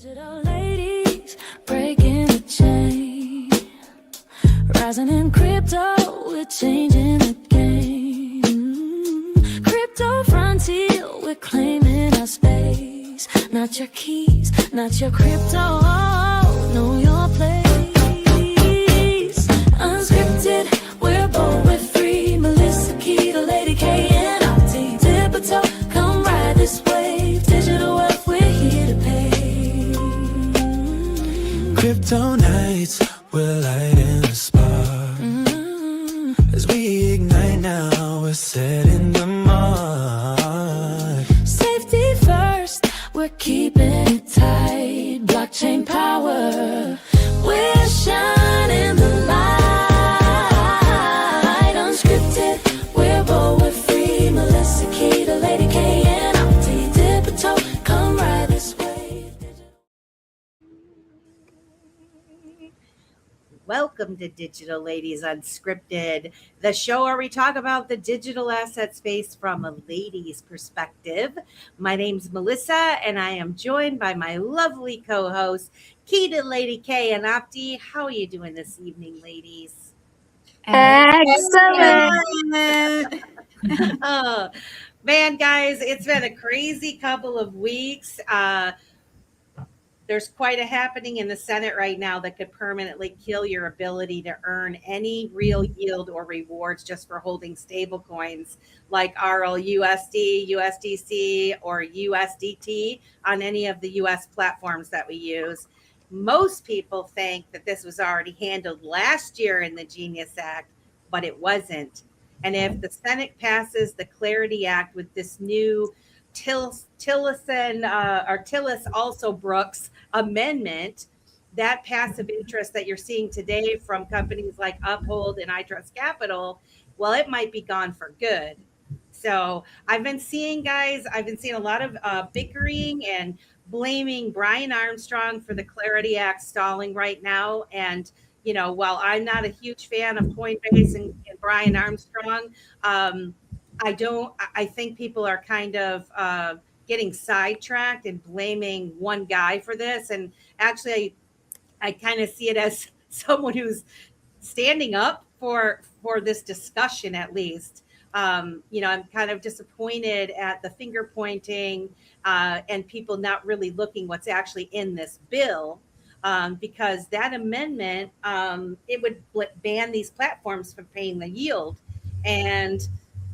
Digital ladies breaking the chain, rising in crypto, we're changing the game. Crypto frontier, we're claiming our space. Not your keys, not your crypto, know your place. Unscripted, we're bold, we're free. Melissa, Keda, Lady K, and Opti. Dip a toe, come ride this wave. Digital wealth, we're here to pay. Crypto nights, we're lighting a spark. As we ignite now, we're setting the mark. Safety first, we're keeping it tight. Blockchain power, we're shining the light. Unscripted, we're bold, we're free. Melissa, Keda, Lady K, and Opti. Dip a toe, come ride this wave. Welcome to Digital Ladies Unscripted, the show where we talk about the digital asset space from a lady's perspective. My name's Melissa, and I am joined by my lovely co-hosts, Keda, Lady K, and Opti. How are you doing this evening, ladies? Excellent. Oh, man, guys, it's been a crazy couple of weeks. There's quite a happening in the Senate right now that could permanently kill your ability to earn any real yield or rewards just for holding stable coins like RLUSD, USDC, or USDT on any of the US platforms that we use. Most people think that this was already handled last year in the Genius Act, but it wasn't. And if the Senate passes the Clarity Act with this new Tillis also Brooks amendment, that passive interest that you're seeing today from companies like Uphold and iTrust Capital, well, it might be gone for good. So I've been seeing a lot of bickering and blaming Brian Armstrong for the Clarity Act stalling right now. And, you know, while I'm not a huge fan of Coinbase and Brian Armstrong, I think people are kind of getting sidetracked and blaming one guy for this. And actually, I kind of see it as someone who's standing up for this discussion, at least. I'm kind of disappointed at the finger pointing and people not really looking what's actually in this bill. Because that amendment, it would ban these platforms from paying the yield. And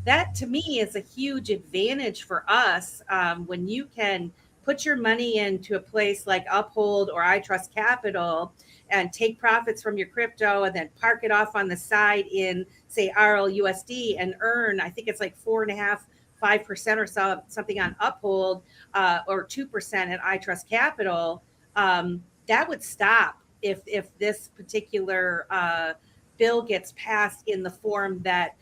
that to me is a huge advantage for us when you can put your money into a place like Uphold or iTrust Capital and take profits from your crypto and then park it off on the side in, say, RLUSD and earn, I think it's like 4.5%, 5% or something on Uphold or 2% at iTrust Capital. That would stop if this particular bill gets passed in the form that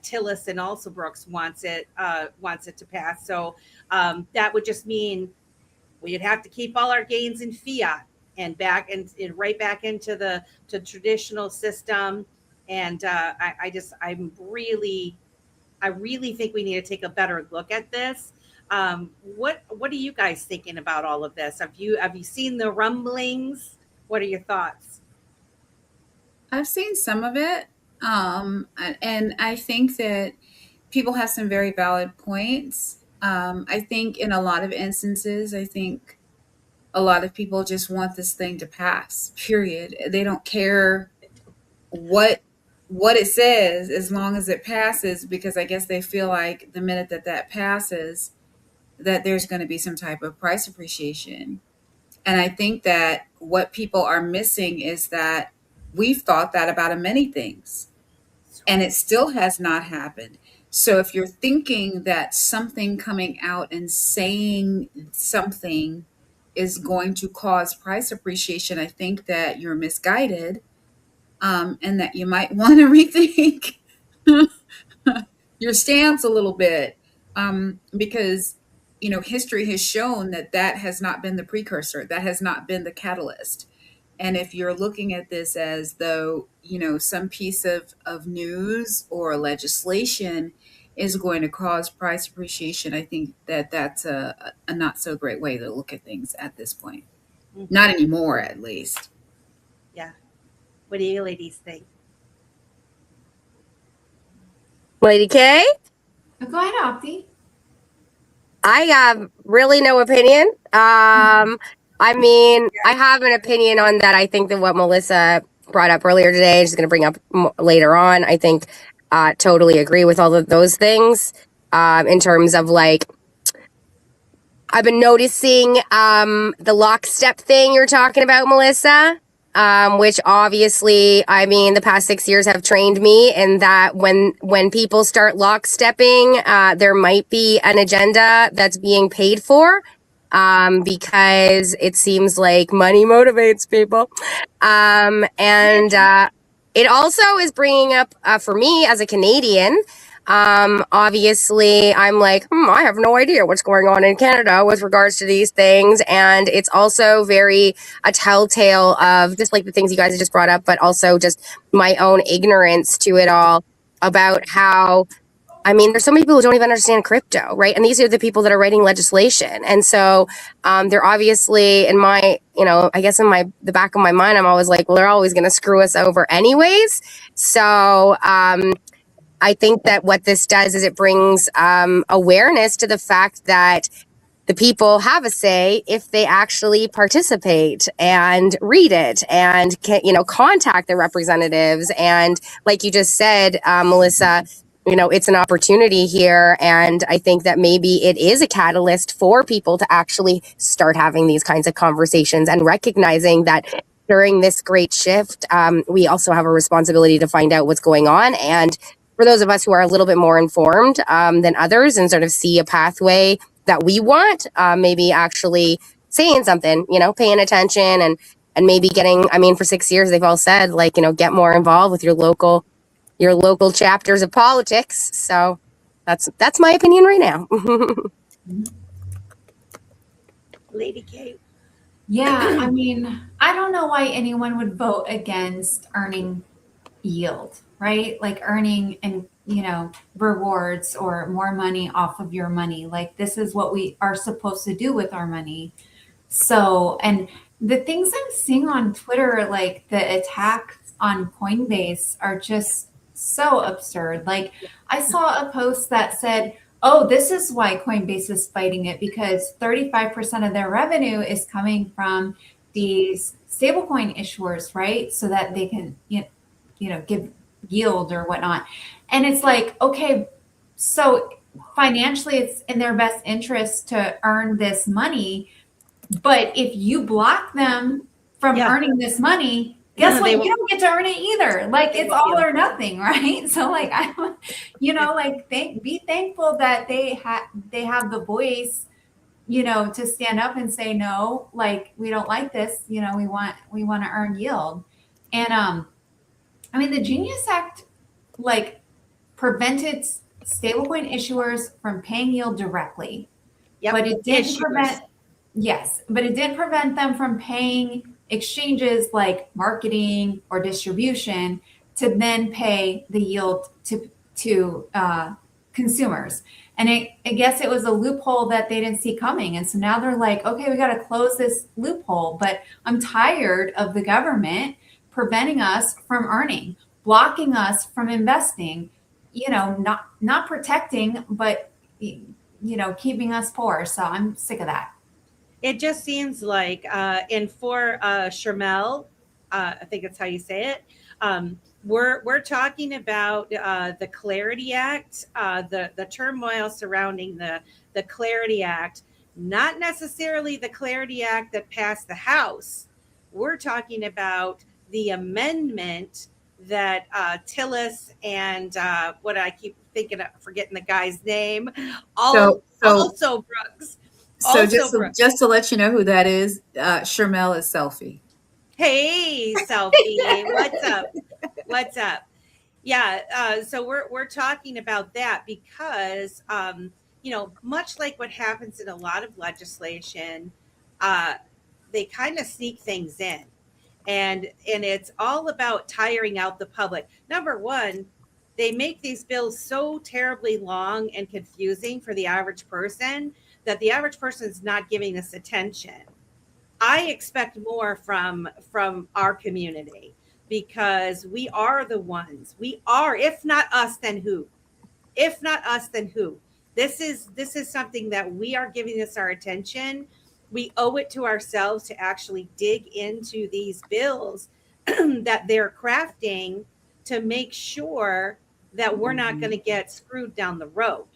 Tillis and also Brooks wants it to pass. So that would just mean we'd have to keep all our gains in fiat and right back into the traditional system. And I really think we need to take a better look at this. What are you guys thinking about all of this? Have you seen the rumblings? What are your thoughts? I've seen some of it. And I think that people have some very valid points. I think in a lot of instances, I think a lot of people just want this thing to pass, period. They don't care what it says as long as it passes, because I guess they feel like the minute that passes, that there's going to be some type of price appreciation. And I think that what people are missing is that we've thought that about many things, and it still has not happened. So if you're thinking that something coming out and saying something is going to cause price appreciation, I think that you're misguided, and that you might want to rethink your stance a little bit, because history has shown that has not been the precursor, that has not been the catalyst. And if you're looking at this as though, some piece of news or legislation is going to cause price appreciation, I think that that's a not so great way to look at things at this point. Not anymore, at least. Yeah. What do you ladies think? Lady K? Go ahead, Opti. I have really no opinion. I mean, I have an opinion on that. I think that what Melissa brought up earlier today, she's going to bring up later on. I think totally agree with all of those things. In terms of like, I've been noticing the lockstep thing you're talking about, Melissa. Which obviously, I mean, the past 6 years have trained me in that when people start lockstepping, there might be an agenda that's being paid for, because it seems like money motivates people. It also is bringing up, for me as a Canadian, obviously I'm like, I have no idea what's going on in Canada with regards to these things. And it's also very a telltale of just like the things you guys have just brought up, but also just my own ignorance to it all about how, I mean, there's so many people who don't even understand crypto, right? And these are the people that are writing legislation. And so they're obviously in my, I guess in the back of my mind, I'm always like, well, they're always going to screw us over anyways. So I think that what this does is it brings awareness to the fact that the people have a say if they actually participate and read it and contact their representatives. And like you just said, Melissa, it's an opportunity here. And I think that maybe it is a catalyst for people to actually start having these kinds of conversations and recognizing that during this great shift, we also have a responsibility to find out what's going on. And for those of us who are a little bit more informed than others and sort of see a pathway that we want, maybe actually saying something, paying attention and maybe getting, I mean, for 6 years, they've all said like, get more involved with your local chapters of politics. So that's my opinion right now. Lady Kate. Yeah, I mean, I don't know why anyone would vote against earning yield, right? Like earning and, rewards or more money off of your money. Like this is what we are supposed to do with our money. So, and the things I'm seeing on Twitter, like the attacks on Coinbase are just so absurd. Like I saw a post that said, oh, this is why Coinbase is fighting it because 35% of their revenue is coming from these stablecoin issuers, right? So that they can, give yield or whatnot. And it's like, okay, so financially it's in their best interest to earn this money. But if you block them from earning this money, guess what? You don't get to earn it either. Like it's all or nothing, right? So like, be thankful that they have the voice, to stand up and say, no, like we don't like this, we want to earn yield. And, I mean, the Genius Act, like prevented stablecoin issuers from paying yield directly, but it didn't prevent them from paying exchanges like marketing or distribution to then pay the yield to consumers. And I guess it was a loophole that they didn't see coming. And so now they're like, okay, we got to close this loophole, but I'm tired of the government preventing us from earning, blocking us from investing, not protecting, but, keeping us poor. So I'm sick of that. It just seems like, and for Shermel, I think that's how you say it. We're talking about the Clarity Act, the turmoil surrounding the Clarity Act, not necessarily the Clarity Act that passed the House. We're talking about the amendment that Tillis and what I keep thinking of, forgetting the guy's name, also Brooks. So just to let you know who that is, Shermel is Selfie. Hey, Selfie, what's up? Yeah, so we're talking about that because much like what happens in a lot of legislation, they kind of sneak things in, and it's all about tiring out the public. Number one, they make these bills so terribly long and confusing for the average person that the average person is not giving this attention. I expect more from our community, because we are the ones. We are, if not us, then who? If not us, then who? This is something that we are giving this our attention. We owe it to ourselves to actually dig into these bills that they're crafting, to make sure that we're not going to get screwed down the road.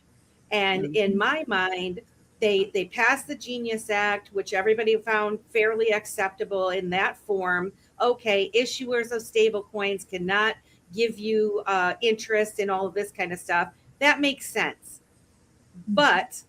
And in my mind, they passed the Genius Act, which everybody found fairly acceptable in that form. Okay, issuers of stable coins cannot give you interest in all of this kind of stuff. That makes sense. But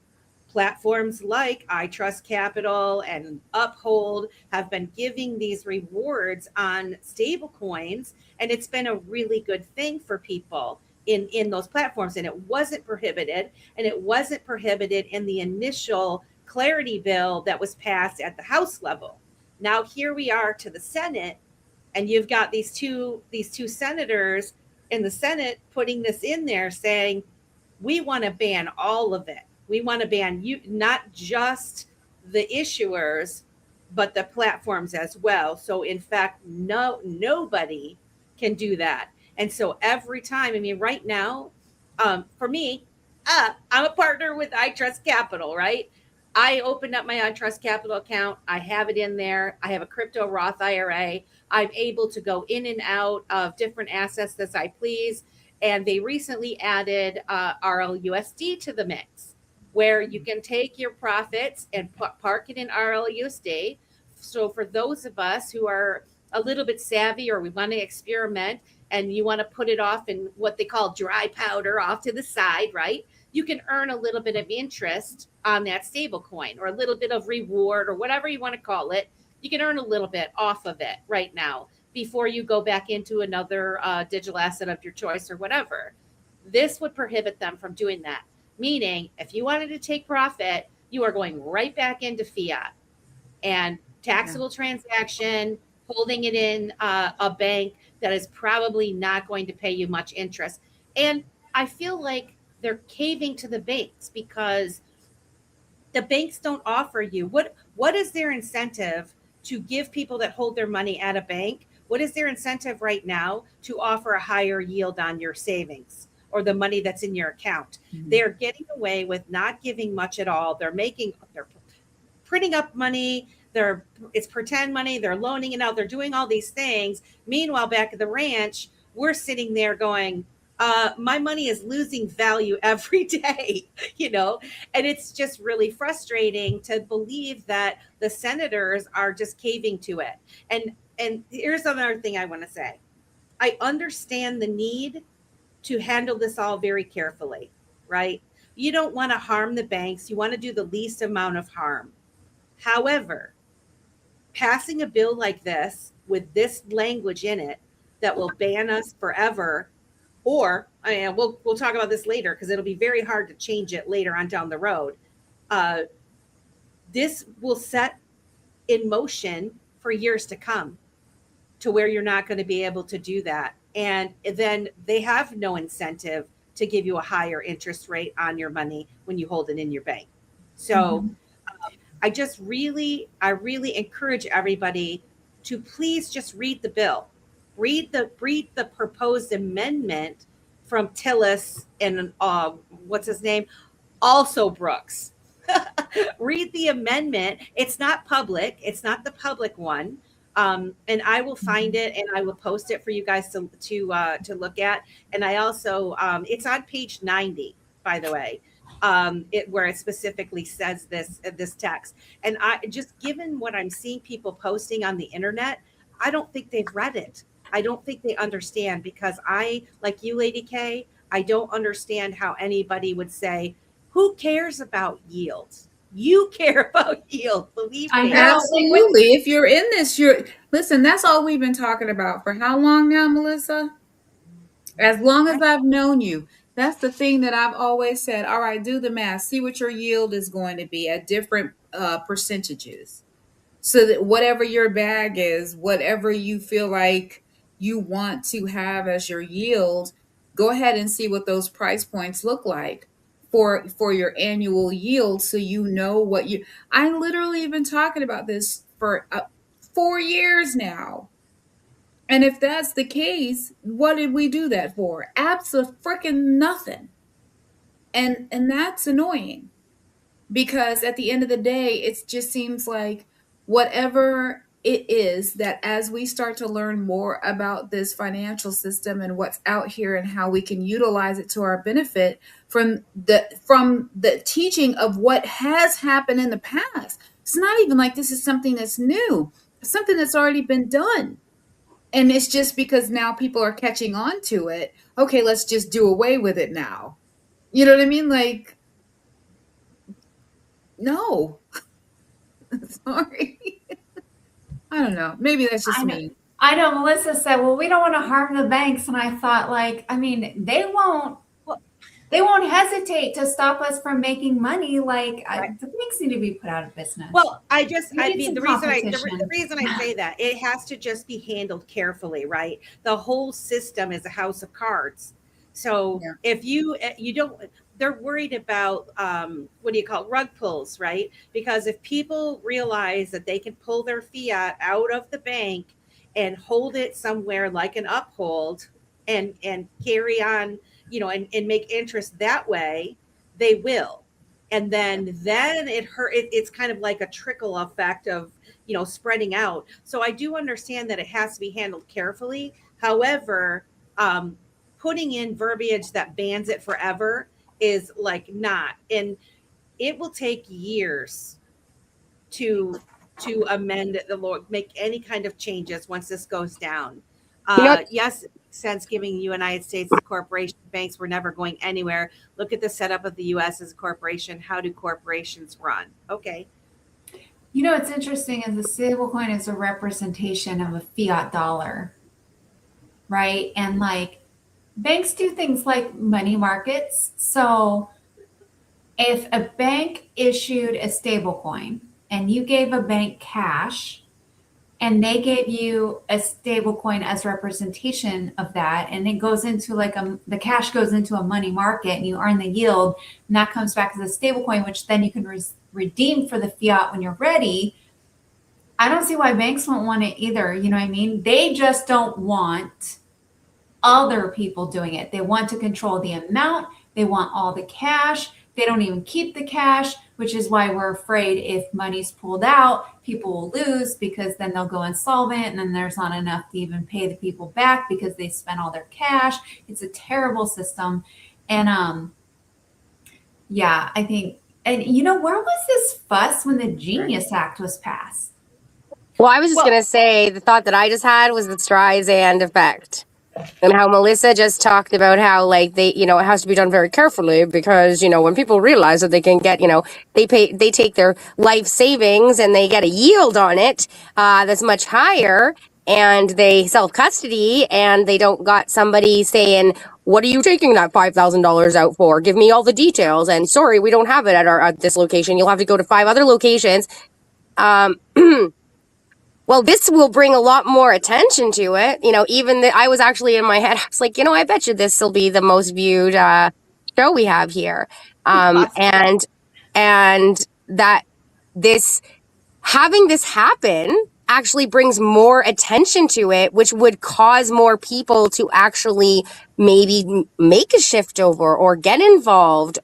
platforms like I Trust Capital and Uphold have been giving these rewards on stable coins, and it's been a really good thing for people in those platforms. And it wasn't prohibited, and it wasn't prohibited in the initial clarity bill that was passed at the House level. Now here we are to the Senate, and you've got these two senators in the Senate putting this in there, saying we want to ban all of it. We want to ban you, not just the issuers, but the platforms as well. So in fact, nobody can do that. And so every time, I mean, right now, for me, I'm a partner with I Trust Capital, right? I opened up my I Trust Capital account. I have it in there. I have a crypto Roth IRA. I'm able to go in and out of different assets as I please. And they recently added RLUSD to the mix, where you can take your profits and park it in RLUSD. So for those of us who are a little bit savvy, or we want to experiment and you want to put it off in what they call dry powder off to the side, right? You can earn a little bit of interest on that stable coin, or a little bit of reward, or whatever you want to call it. You can earn a little bit off of it right now before you go back into another digital asset of your choice or whatever. This would prohibit them from doing that. Meaning, if you wanted to take profit, you are going right back into fiat and taxable transaction, holding it in a bank that is probably not going to pay you much interest. And I feel like they're caving to the banks, because the banks don't offer you what is their incentive to give people that hold their money at a bank? What is their incentive right now to offer a higher yield on your savings or the money that's in your account? Mm-hmm. They're getting away with not giving much at all. They're printing up money. It's pretend money. They're loaning it out. They're doing all these things. Meanwhile, back at the ranch, we're sitting there going, my money is losing value every day, and it's just really frustrating to believe that the senators are just caving to it. And here's another thing I want to say. I understand the need to handle this all very carefully, right? You don't want to harm the banks. You want to do the least amount of harm. However, passing a bill like this with this language in it that will ban us forever, or we'll talk about this later, because it'll be very hard to change it later on down the road. This will set in motion for years to come, to where you're not going to be able to do that. And then they have no incentive to give you a higher interest rate on your money when you hold it in your bank. So I really encourage everybody to please just read the bill. Read the proposed amendment from Tillis and what's his name? Also Brooks. Read the amendment. It's not public. It's not the public one. And I will find it and I will post it for you guys to look at. And I also, it's on page 90, by the way, where it specifically says this text. And I just, given what I'm seeing people posting on the internet, I don't think they've read it. I don't think they understand, because I, like you, Lady K, I don't understand how anybody would say, who cares about yields? You care about yield, believe me. Absolutely. If you're in this, listen, that's all we've been talking about for how long now, Melissa? As long as I've known you. That's the thing that I've always said. All right, do the math. See what your yield is going to be at different percentages. So that whatever your bag is, whatever you feel like you want to have as your yield, go ahead and see what those price points look like for your annual yield, so you know what I literally have been talking about this for 4 years now. And if that's the case, what did we do that for? Absolutely nothing. And that's annoying, because at the end of the day, it just seems like whatever it is that as we start to learn more about this financial system and what's out here and how we can utilize it to our benefit from the teaching of what has happened in the past. It's not even like this is something that's new. It's something that's already been done. And it's just because now people are catching on to it. Okay, let's just do away with it now. You know what I mean? Like, no. Sorry. I don't know. Maybe that's just me. I know Melissa said, well, we don't want to harm the banks. And I thought, like, I mean, they won't hesitate to stop us from making money. Like, the banks need to be put out of business. Well, the reason I say that, it has to just be handled carefully, right? The whole system is a house of cards. So if you don't, they're worried about rug pulls, right? Because if people realize that they can pull their fiat out of the bank and hold it somewhere like an uphold and carry on, and make interest that way, they will. And then it's kind of like a trickle effect of, spreading out. So I do understand that it has to be handled carefully. However, putting in verbiage that bans it forever is like not, and it will take years to amend the law, make any kind of changes once this goes down. Yes, it makes sense giving the United States as a corporation. Banks were never going anywhere. Look at the setup of the U.S. as a corporation. How do corporations run? Okay. What's interesting is the stablecoin is a representation of a fiat dollar, right? And like, banks do things like money markets. So if a bank issued a stablecoin and you gave a bank cash and they gave you a stablecoin as representation of that, and it goes into the cash goes into a money market and you earn the yield, and that comes back as a stablecoin, which then you can redeem for the fiat when you're ready. I don't see why banks won't want it either. You know what I mean? They just don't want other people doing it. They want to control the amount. They want all the cash. They don't even keep the cash, which is why we're afraid if money's pulled out, people will lose, because then they'll go insolvent and then there's not enough to even pay the people back because they spent all their cash. It's a terrible system. And I think, and where was this fuss when the Genius Act was passed? Well, I was just going to say, the thought that I just had was the Streisand effect. And how Melissa just talked about how, like, they, it has to be done very carefully because, when people realize that they can get, they take their life savings and they get a yield on it that's much higher, and they self-custody and they don't got somebody saying, what are you taking that $5,000 out for? Give me all the details. And sorry, we don't have it at this location. You'll have to go to 5 other locations. Well, this will bring a lot more attention to it. I was actually in my head, I was like, I bet you this will be the most viewed show we have here. And that having this happen actually brings more attention to it, which would cause more people to actually maybe make a shift over or get involved.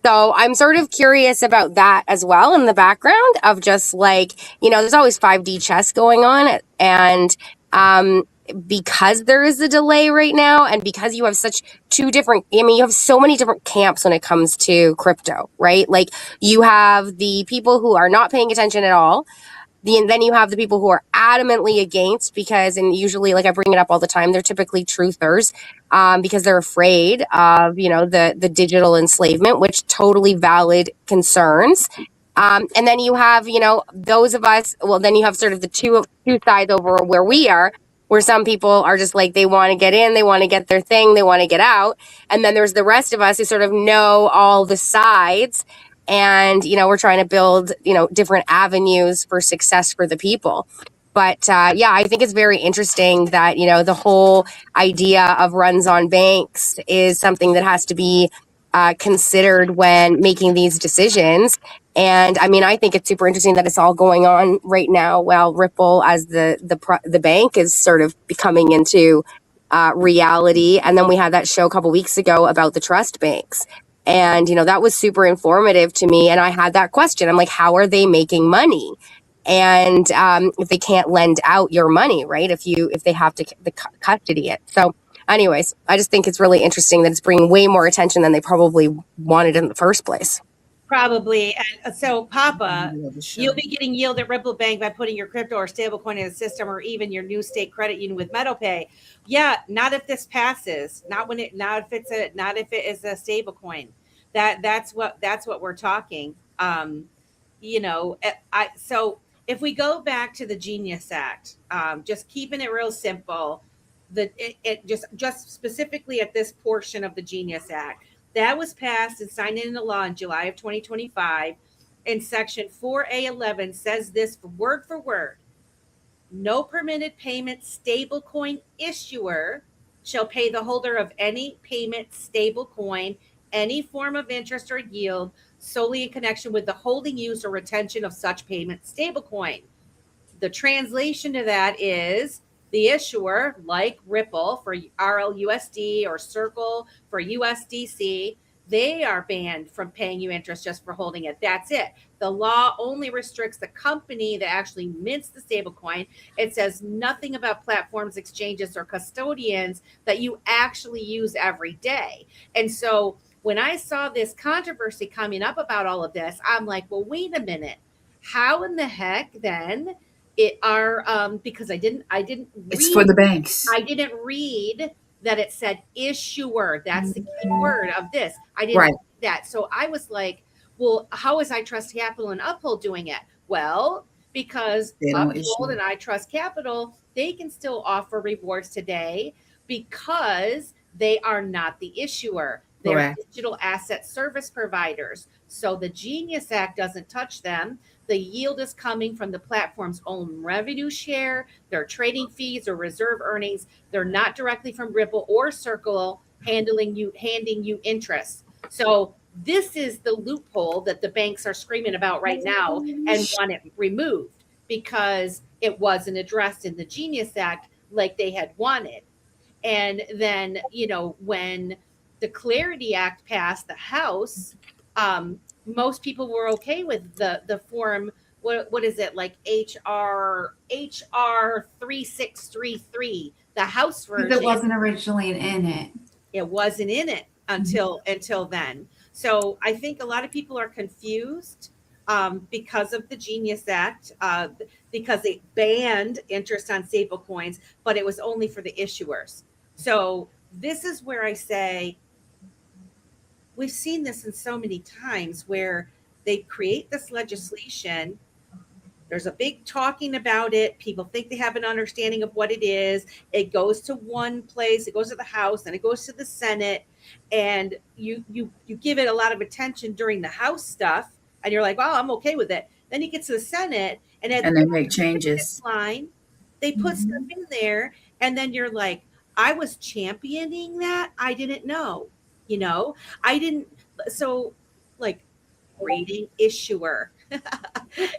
So I'm sort of curious about that as well in the background of just like, there's always 5D chess going on. And because there is a delay right now, and because you have you have so many different camps when it comes to crypto, right? Like, you have the people who are not paying attention at all. Then you have the people who are adamantly against, and usually, like I bring it up all the time, they're typically truthers because they're afraid of, the digital enslavement, which totally valid concerns. And then you have, those of us, then you have sort of the two sides over where we are, where some people are just like, they want to get in, they want to get their thing, they want to get out. And then there's the rest of us who sort of know all the sides. And, we're trying to build, different avenues for success for the people. But, I think it's very interesting that, the whole idea of runs on banks is something that has to be considered when making these decisions. And I mean, I think it's super interesting that it's all going on right now while Ripple, as the bank, is sort of becoming into reality. And then we had that show a couple weeks ago about the trust banks. And, you know, that was super informative to me. And I had that question. I'm like, how are they making money? And if they can't lend out your money, right? If they have to custody it. So anyways, I just think it's really interesting that it's bringing way more attention than they probably wanted in the first place. Probably. And so, Papa, you'll be getting yield at Ripple Bank by putting your crypto or stablecoin in the system, or even your new state credit union with MetaPay. Yeah, not if this passes. Not if it is a stablecoin. That's what we're talking. You know, so if we go back to the Genius Act, just keeping it real simple, just specifically at this portion of the Genius Act. That was passed and signed into law in July of 2025. And Section 4A11 says this word for word. No permitted payment stablecoin issuer shall pay the holder of any payment stablecoin any form of interest or yield solely in connection with the holding, use, or retention of such payment stablecoin. The translation to that is the issuer, like Ripple for RLUSD or Circle for USDC, they are banned from paying you interest just for holding it. That's it. The law only restricts the company that actually mints the stablecoin. It says nothing about platforms, exchanges, or custodians that you actually use every day. And so when I saw this controversy coming up about all of this, I'm like, well, wait a minute. How in the heck then because I didn't read, it's for the banks. I didn't read that it said issuer. That's the key word of this. I didn't read that. So I was like, well, how is I Trust Capital and Uphold doing it? Well, because Uphold and I Trust Capital, they can still offer rewards today because they are not the issuer. They're digital asset service providers. So the Genius Act doesn't touch them. The yield is coming from the platform's own revenue share, their trading fees or reserve earnings. They're not directly from Ripple or Circle handing you interest. So this is the loophole that the banks are screaming about right now and want it removed because it wasn't addressed in the Genius Act like they had wanted. And then, you know, when the Clarity Act passed the House, most people were okay with the form. What is it, like HR 3633, the House version? It wasn't originally in it. It wasn't in it until then. So I think a lot of people are confused because of the Genius Act, because they banned interest on stable coins, but it was only for the issuers. So this is where I say, we've seen this in so many times where they create this legislation. There's a big talking about it. People think they have an understanding of what it is. It goes to one place, it goes to the House, and it goes to the Senate. And you give it a lot of attention during the House stuff, and you're like, "Oh, I'm okay with it." Then you get to the Senate, and they make changes. They put stuff in there, and then you're like, "I was championing that. I didn't know." You know, I didn't. So, like, rating issuer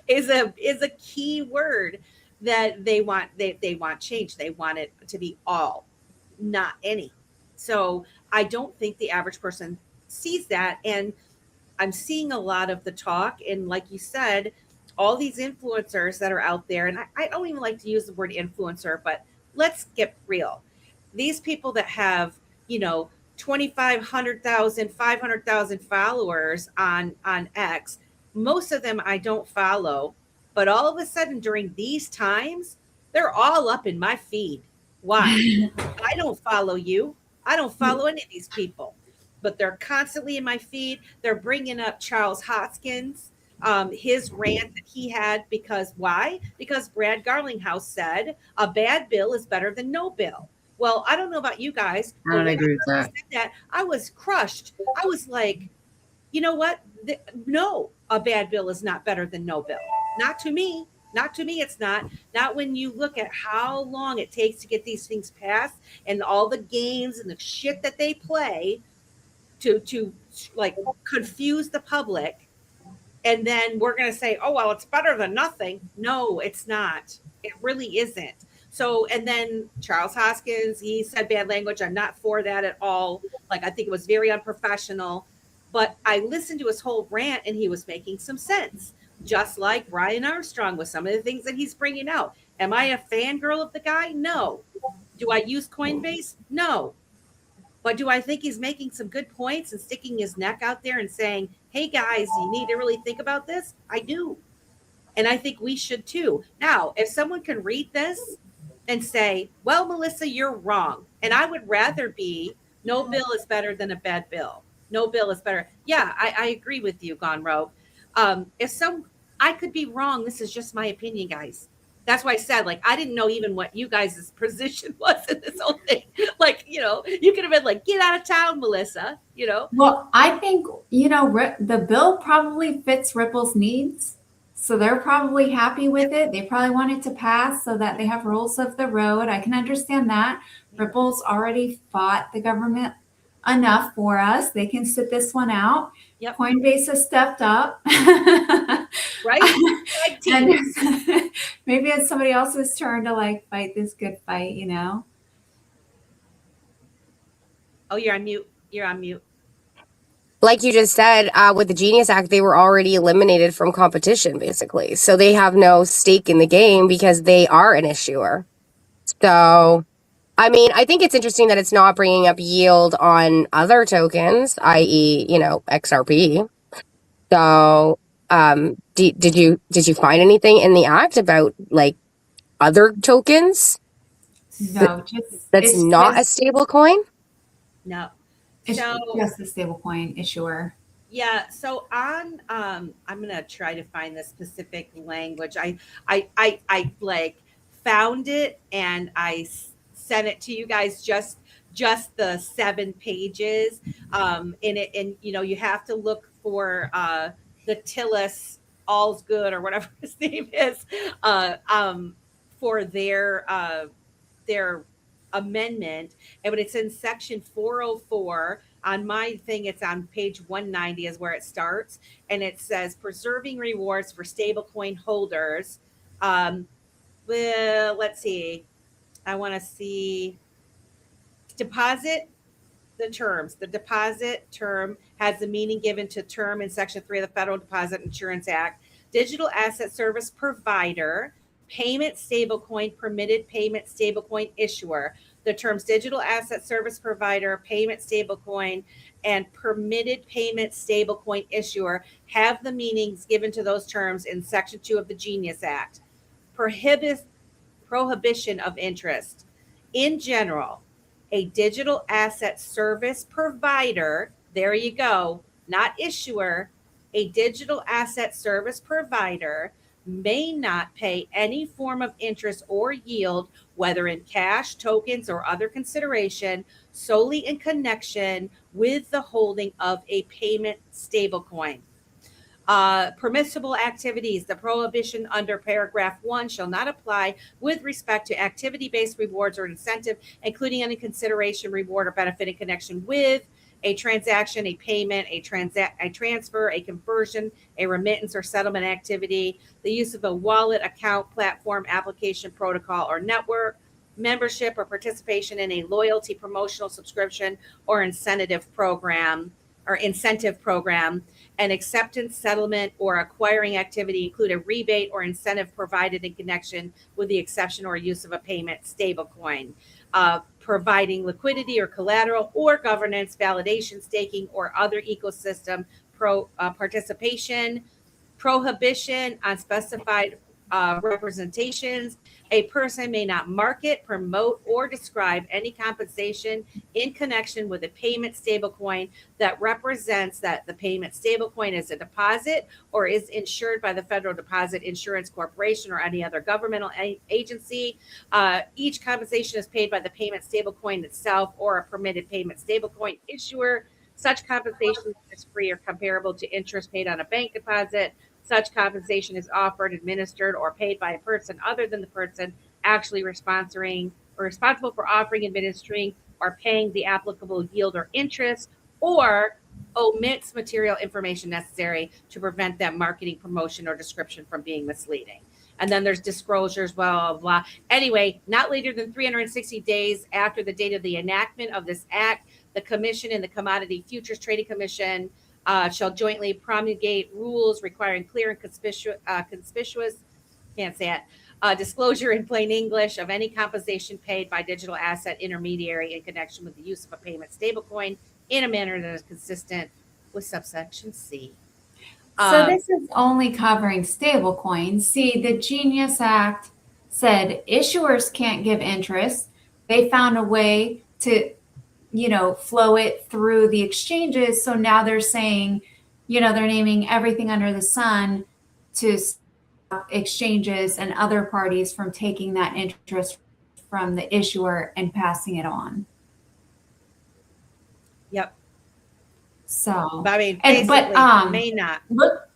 is a key word that they want. They want change. They want it to be all, not any. So I don't think the average person sees that. And I'm seeing a lot of the talk. And like you said, all these influencers that are out there, and I don't even like to use the word influencer, but let's get real. These people that have, you know, 2,500,000, 500,000 followers on X. Most of them I don't follow, but all of a sudden during these times, they're all up in my feed. Why? I don't follow you. I don't follow any of these people, but they're constantly in my feed. They're bringing up Charles Hoskins, his rant that he had, because why? Because Brad Garlinghouse said a bad bill is better than no bill. Well, I don't know about you guys. I don't agree with that. I was crushed. I was like, you know what? No, a bad bill is not better than no bill. Not to me. Not to me, it's not. Not when you look at how long it takes to get these things passed and all the games and the shit that they play to like confuse the public, and then we're going to say, oh well, it's better than nothing. No, it's not. It really isn't. So, and then Charles Hoskins, he said bad language. I'm not for that at all. Like, I think it was very unprofessional, but I listened to his whole rant and he was making some sense, just like Brian Armstrong with some of the things that he's bringing out. Am I a fangirl of the guy? No. Do I use Coinbase? No. But do I think he's making some good points and sticking his neck out there and saying, hey guys, you need to really think about this? I do. And I think we should too. Now, if someone can read this and say, well, Melissa, you're wrong. And I would rather be, no bill is better than a bad bill. No bill is better. Yeah, I agree with you, Gone Rogue. I could be wrong. This is just my opinion, guys. That's why I said, like, I didn't know even what you guys' position was in this whole thing. Like, you could have been like, get out of town, Melissa, Well, I think, the bill probably fits Ripple's needs. So they're probably happy with it. They probably want it to pass so that they have rules of the road. I can understand that. Ripple's already fought the government enough for us. They can sit this one out. Yep. Coinbase has stepped up. Right? And maybe it's somebody else's turn to like fight this good fight, Oh, you're on mute. You're on mute. Like you just said, with the Genius Act, they were already eliminated from competition, basically. So they have no stake in the game because they are an issuer. So, I mean, I think it's interesting that it's not bringing up yield on other tokens, i.e., XRP. So, did you find anything in the act about like other tokens? No, that's not a stable coin? No. It's So, just the stablecoin issuer. yeah. So on, I'm gonna try to find the specific language. I like found it and I sent it to you guys. Just the 7 pages in it, and you have to look for the Tillis All's Good or whatever his name is for their amendment, and when it's in section 404 on my thing, it's on page 190 is where it starts, and it says preserving rewards for stablecoin holders. Well, let's see, I want to see deposit the terms. The deposit term has the meaning given to term in section 3 of the Federal Deposit Insurance Act. Digital asset service provider, payment stablecoin, permitted payment stablecoin issuer. The terms digital asset service provider, payment stablecoin, and permitted payment stablecoin issuer have the meanings given to those terms in Section 2 of the Genius Act. Prohibition of interest. In general, a digital asset service provider, there you go, not issuer, a digital asset service provider may not pay any form of interest or yield, whether in cash, tokens, or other consideration, solely in connection with the holding of a payment stablecoin. Permissible activities. The prohibition under paragraph 1 shall not apply with respect to activity-based rewards or incentive, including any consideration, reward, or benefit in connection with a transaction, a payment, a transfer, a conversion, a remittance or settlement activity, the use of a wallet, account, platform, application, protocol, or network, membership or participation in a loyalty, promotional, subscription, or incentive program, an acceptance, settlement, or acquiring activity include a rebate or incentive provided in connection with the exception or use of a payment stablecoin. Providing liquidity or collateral or governance, validation, staking, or other ecosystem participation. Prohibition on specified representations. A person may not market, promote, or describe any compensation in connection with a payment stablecoin that represents that the payment stablecoin is a deposit or is insured by the Federal Deposit Insurance Corporation or any other governmental agency. Each compensation is paid by the payment stablecoin itself or a permitted payment stablecoin issuer. Such compensation is free or comparable to interest paid on a bank deposit. Such compensation is offered, administered, or paid by a person other than the person actually responsible for offering, administering, or paying the applicable yield or interest, or omits material information necessary to prevent that marketing, promotion, or description from being misleading. And then there's disclosures, blah, blah, blah. Anyway, not later than 360 days after the date of the enactment of this act, the Commission and the Commodity Futures Trading Commission shall jointly promulgate rules requiring clear and conspicuous, can't say it, disclosure in plain English of any compensation paid by digital asset intermediary in connection with the use of a payment stablecoin in a manner that is consistent with subsection C. So this is only covering stablecoins. See, the Genius Act said issuers can't give interest. They found a way to, flow it through the exchanges. So now they're saying, they're naming everything under the sun to stop exchanges and other parties from taking that interest from the issuer and passing it on. Yep. So, I mean, basically, may not. Look.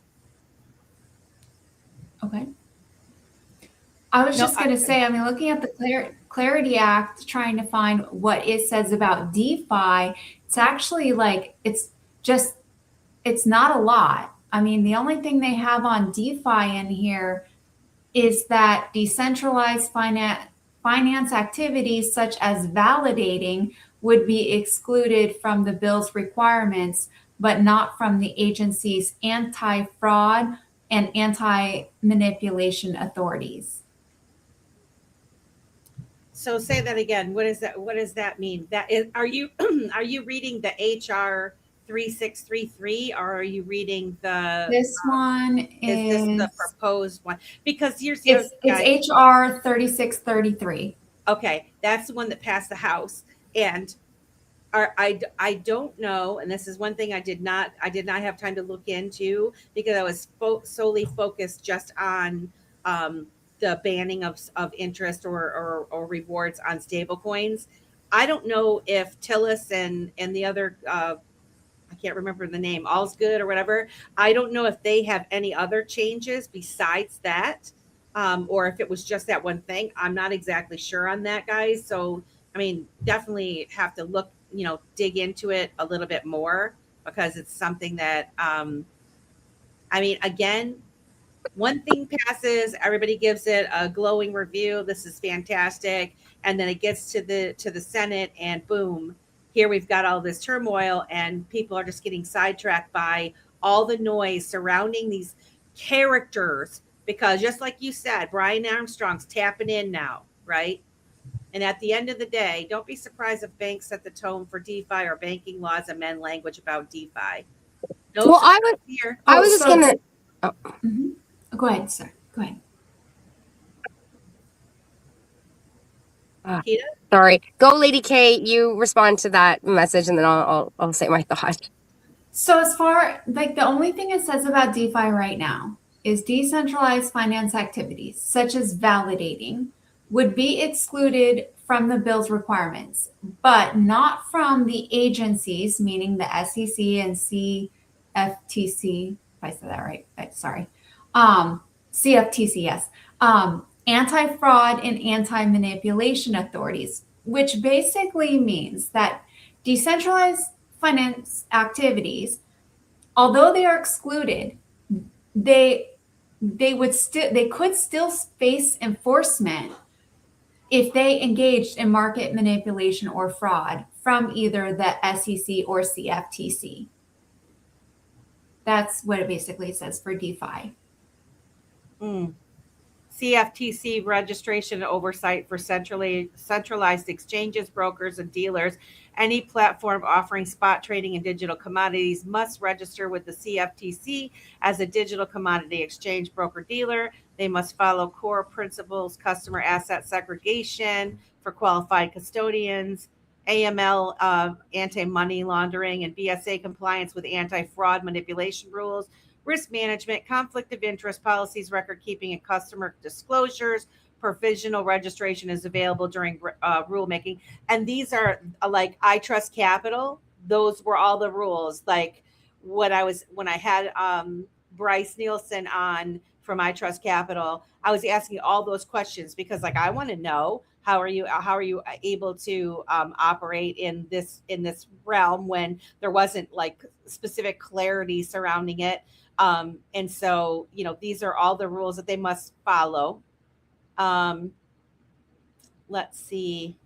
Okay. I was just going to say, looking at the Clarity Act, trying to find what it says about DeFi, it's actually it's not a lot. The only thing they have on DeFi in here is that decentralized finance activities such as validating would be excluded from the bill's requirements, but not from the agency's anti-fraud and anti-manipulation authorities. So say that again. What is that? What does that mean? That is, are you reading the HR 3633, or are you reading This one is this the proposed one? Because it's HR 3633. Okay, that's the one that passed the House, and I don't know, and this is one thing I did not have time to look into because I was solely focused just on the banning of interest or rewards on stablecoins. I don't know if Tillis and the other I can't remember the name, All's Good or whatever. I don't know if they have any other changes besides that, or if it was just that one thing. I'm not exactly sure on that, guys. So definitely have to look, dig into it a little bit more because it's something that again, one thing passes, everybody gives it a glowing review. This is fantastic. And then it gets to the Senate and boom, here we've got all this turmoil and people are just getting sidetracked by all the noise surrounding these characters because just like you said, Brian Armstrong's tapping in now, right? And at the end of the day, don't be surprised if banks set the tone for DeFi or banking laws amend language about DeFi. Well, I was just going to... Oh. Mm-hmm. Go ahead, sir. Go ahead. Keda? Sorry. Go, Lady K. You respond to that message, and then I'll say my thought. So as far the only thing it says about DeFi right now is decentralized finance activities, such as validating, would be excluded from the bill's requirements, but not from the agencies, meaning the SEC and CFTC. If I said that right, sorry. CFTC, yes. Anti-fraud and anti-manipulation authorities, which basically means that decentralized finance activities, although they are excluded, they could still face enforcement if they engaged in market manipulation or fraud from either the SEC or CFTC. That's what it basically says for DeFi. CFTC registration and oversight for centralized exchanges, brokers, and dealers. Any platform offering spot trading in digital commodities must register with the CFTC as a digital commodity exchange broker dealer. They must follow core principles, customer asset segregation for qualified custodians, AML, anti-money laundering, and BSA compliance with anti-fraud manipulation rules, risk management, conflict of interest policies, record keeping, and customer disclosures. Provisional registration is available during rulemaking. And these are like I Trust Capital. Those were all the rules. Like when I had Bryce Nielsen on from iTrust Capital, I was asking all those questions because like I want to know how are you able to operate in this realm when there wasn't like specific clarity surrounding it. And so, you know, these are all the rules that they must follow. Let's see.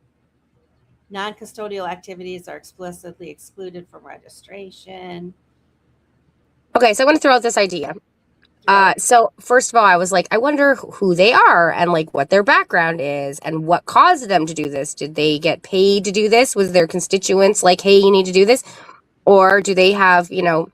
Non-custodial activities are explicitly excluded from registration. Okay, so I'm going to throw out this idea. So first of all, I was like, I wonder who they are and like what their background is and what caused them to do this. Did they get paid to do this? Was their constituents like, hey, you need to do this? Or do they have, you know,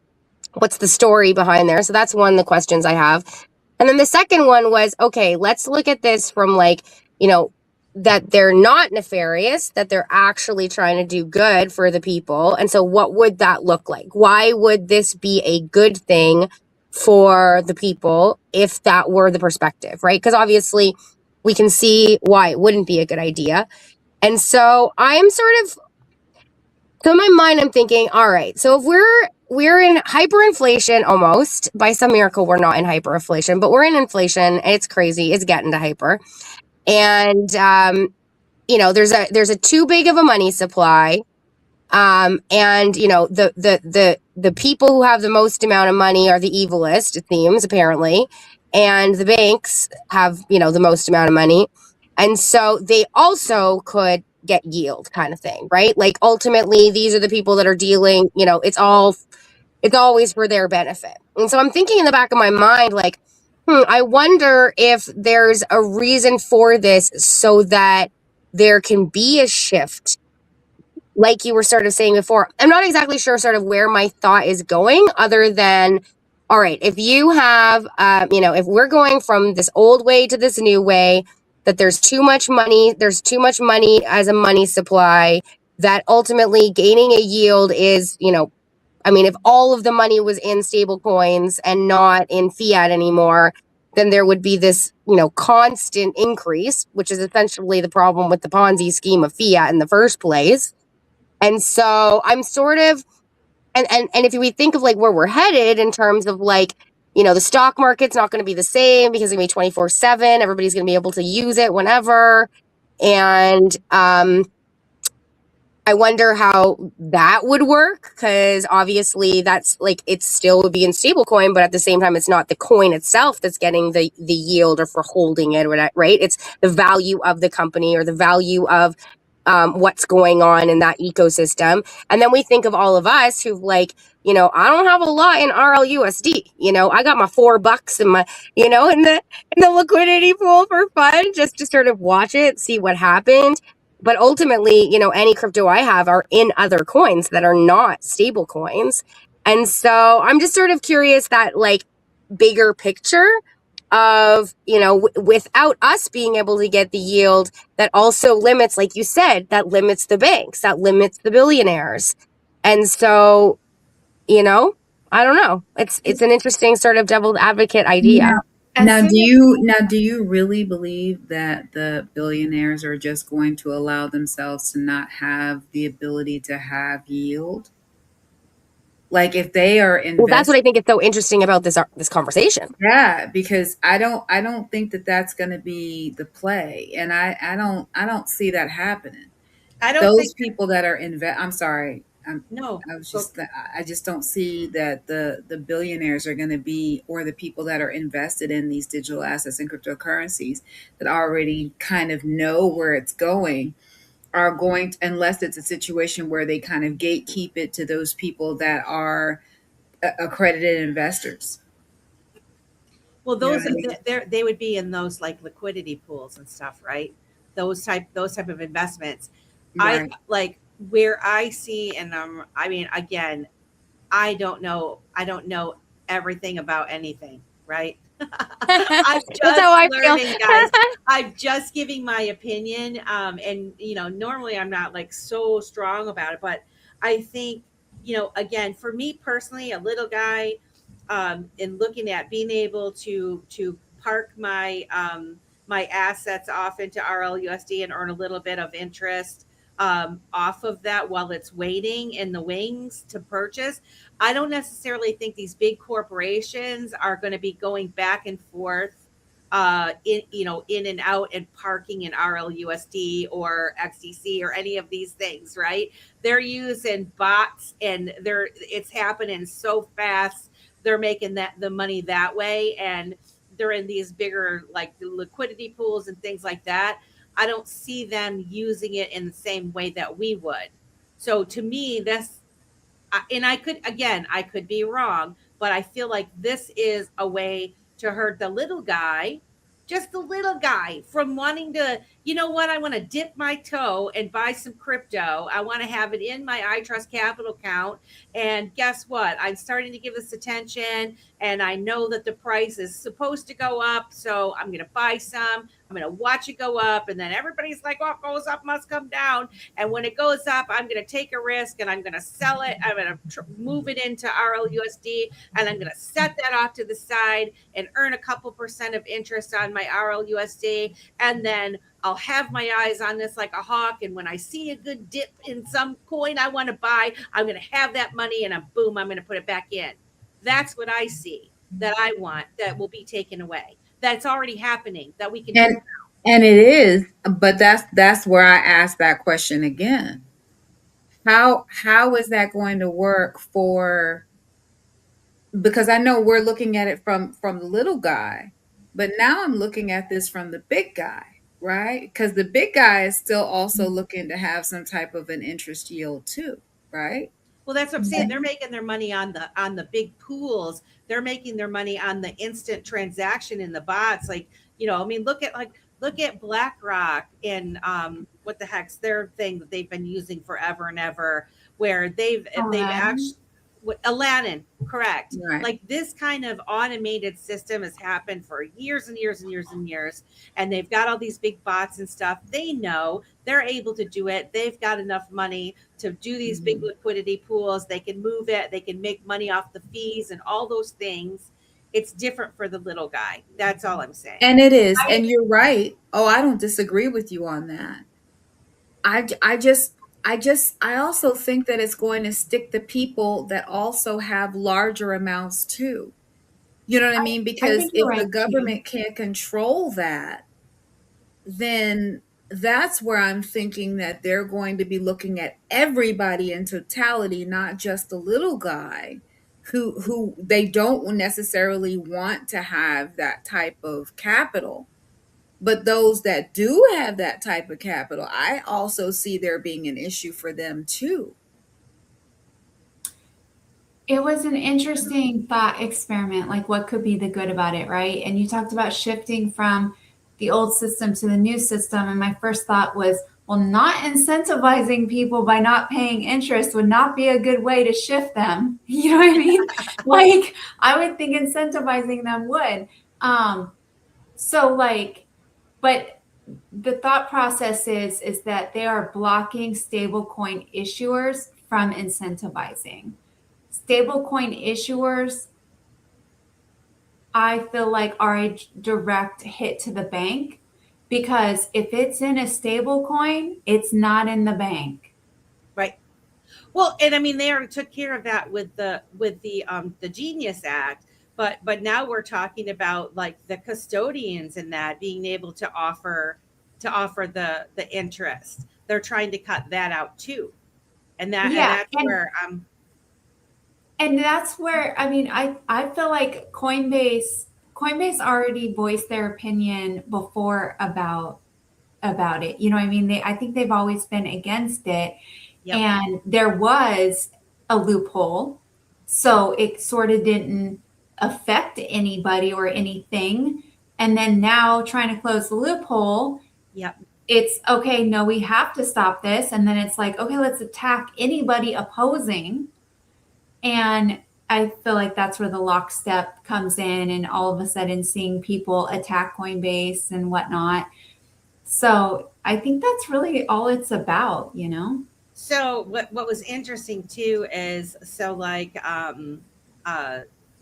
what's the story behind there? So that's one of the questions I have. And then the second one was, okay, let's look at this from like, you know, that they're not nefarious, that they're actually trying to do good for the people. And so what would that look like? Why would this be a good thing for the people if that were the perspective, right? Because obviously we can see why it wouldn't be a good idea. And so I'm sort of, so in my mind, I'm thinking, all right, so if we're in hyperinflation almost, by some miracle, we're not in hyperinflation, but we're in inflation. It's crazy. It's getting to hyper. And, you know, there's a too big of a money supply. And you know, the people who have the most amount of money are the evilest, it seems, apparently. And the banks have, you know, the most amount of money. And so they also could get yield kind of thing, right? Like ultimately, these are the people that are dealing, you know, it's always for their benefit. And so I'm thinking in the back of my mind, like, I wonder if there's a reason for this so that there can be a shift, like you were sort of saying before. I'm not exactly sure sort of where my thought is going other than, all right, if you have, you know, if we're going from this old way to this new way, that there's too much money as a money supply, that ultimately gaining a yield is, you know, I mean, if all of the money was in stable coins and not in fiat anymore, then there would be this, you know, constant increase, which is essentially the problem with the Ponzi scheme of fiat in the first place. And so I'm sort of, and if we think of like where we're headed in terms of like, you know, the stock market's not going to be the same because it's going to be 24/7. Everybody's going to be able to use it whenever. And, I wonder how that would work, because obviously that's like, it still would be in stablecoin, but at the same time, it's not the coin itself that's getting the yield or for holding it, right? It's the value of the company or the value of what's going on in that ecosystem. And then we think of all of us who've like, you know, I don't have a lot in RLUSD. You know, I got my $4 in my, you know, in the liquidity pool for fun, just to sort of watch it, see what happened. But ultimately, you know, any crypto I have are in other coins that are not stable coins. And so I'm just sort of curious that like bigger picture of, you know, without us being able to get the yield, that also limits, like you said, that limits the banks, that limits the billionaires. And so, you know, I don't know. It's an interesting sort of devil's advocate idea. Now, do you really believe that the billionaires are just going to allow themselves to not have the ability to have yield? Like if they are well, that's what I think is so interesting about this conversation. Yeah, because I don't think that that's going to be the play, and I don't see that happening. I don't Those think people that are I'm sorry. no. I just don't see that the billionaires are going to be, or the people that are invested in these digital assets and cryptocurrencies that already kind of know where it's going, are going to, unless it's a situation where they kind of gatekeep it to those people that are accredited investors. Well, those You know what I mean? they would be in those like liquidity pools and stuff, right? Those type of investments. Right. I like where I see, and I mean, again, I don't know everything about anything, right? I'm just That's how I learning, feel. guys. I'm just giving my opinion, and you know, normally I'm not like so strong about it, but I think, you know, again, for me personally, a little guy, in looking at being able to park my my assets off into RLUSD and earn a little bit of interest, off of that while it's waiting in the wings to purchase. I don't necessarily think these big corporations are going to be going back and forth in and out and parking in RLUSD or XDC or any of these things, right? They're using bots and it's happening so fast. They're making the money that way, and they're in these bigger like liquidity pools and things like that. I don't see them using it in the same way that we would. So to me, and I could be wrong, but I feel like this is a way to hurt the little guy, just the little guy, from wanting to, you know what, I want to dip my toe and buy some crypto. I want to have it in my iTrust Capital account. And guess what? I'm starting to give this attention, and I know that the price is supposed to go up. So I'm going to buy some. I'm going to watch it go up. And then everybody's like, what goes up must come down. And when it goes up, I'm going to take a risk and I'm going to sell it. I'm going to move it into RLUSD, and I'm going to set that off to the side and earn a couple % of interest on my RLUSD. And then I'll have my eyes on this like a hawk. And when I see a good dip in some coin I want to buy, I'm going to have that money and boom, I'm going to put it back in. That's what I see that I want that will be taken away. That's already happening, that we can do now. And it is, but that's where I ask that question again. How is that going to work for, because I know we're looking at it from the little guy, but now I'm looking at this from the big guy, right? Because the big guy is still also looking to have some type of an interest yield too, right? Well, that's what I'm saying. They're making their money on the big pools. They're making their money on the instant transaction in the bots. Like, I mean, look at BlackRock and what the heck's their thing that they've been using forever and ever, where they've actually Aladdin, correct. Right. Like this kind of automated system has happened for years and years and years and years. And they've got all these big bots and stuff. They know they're able to do it. They've got enough money to do these big liquidity pools. They can move it. They can make money off the fees and all those things. It's different for the little guy. That's all I'm saying. And it is. And you're right. Oh, I don't disagree with you on that. I also think that it's going to stick the people that also have larger amounts too. You know what I mean? Because if the government can't control that, then that's where I'm thinking that they're going to be looking at everybody in totality, not just the little guy who they don't necessarily want to have that type of capital. But those that do have that type of capital, I also see there being an issue for them too. It was an interesting thought experiment, like what could be the good about it, right? And you talked about shifting from the old system to the new system. And my first thought was, well, not incentivizing people by not paying interest would not be a good way to shift them. You know what I mean? Like, I would think incentivizing them would. But the thought process is that they are blocking stablecoin issuers from incentivizing. Stablecoin issuers, I feel like, are a direct hit to the bank, because if it's in a stablecoin, it's not in the bank. Right. Well, and I mean, they already took care of that with the Genius Act. But now we're talking about like the custodians and that being able to offer the interest. They're trying to cut that out too. And that's where, I mean, I feel like Coinbase already voiced their opinion before about it. You know what I mean? I think they've always been against it. Yep. And there was a loophole. So it sort of didn't affect anybody or anything. And then now trying to close the loophole. Yep. It's okay, no, we have to stop this. And then it's like, okay, let's attack anybody opposing. And I feel like that's where the lockstep comes in, and all of a sudden seeing people attack Coinbase and whatnot. So I think that's really all it's about, you know? So what was interesting too is, so like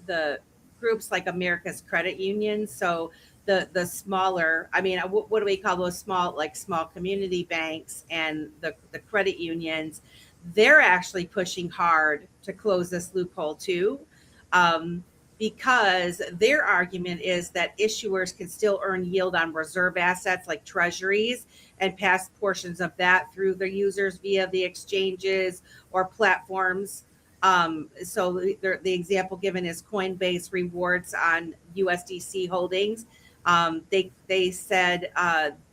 the groups like America's Credit Union, so the smaller, I mean, what do we call those small community banks and the credit unions? They're actually pushing hard to close this loophole too, because their argument is that issuers can still earn yield on reserve assets like treasuries and pass portions of that through their users via the exchanges or platforms. So the example given is Coinbase rewards on USDC holdings. They said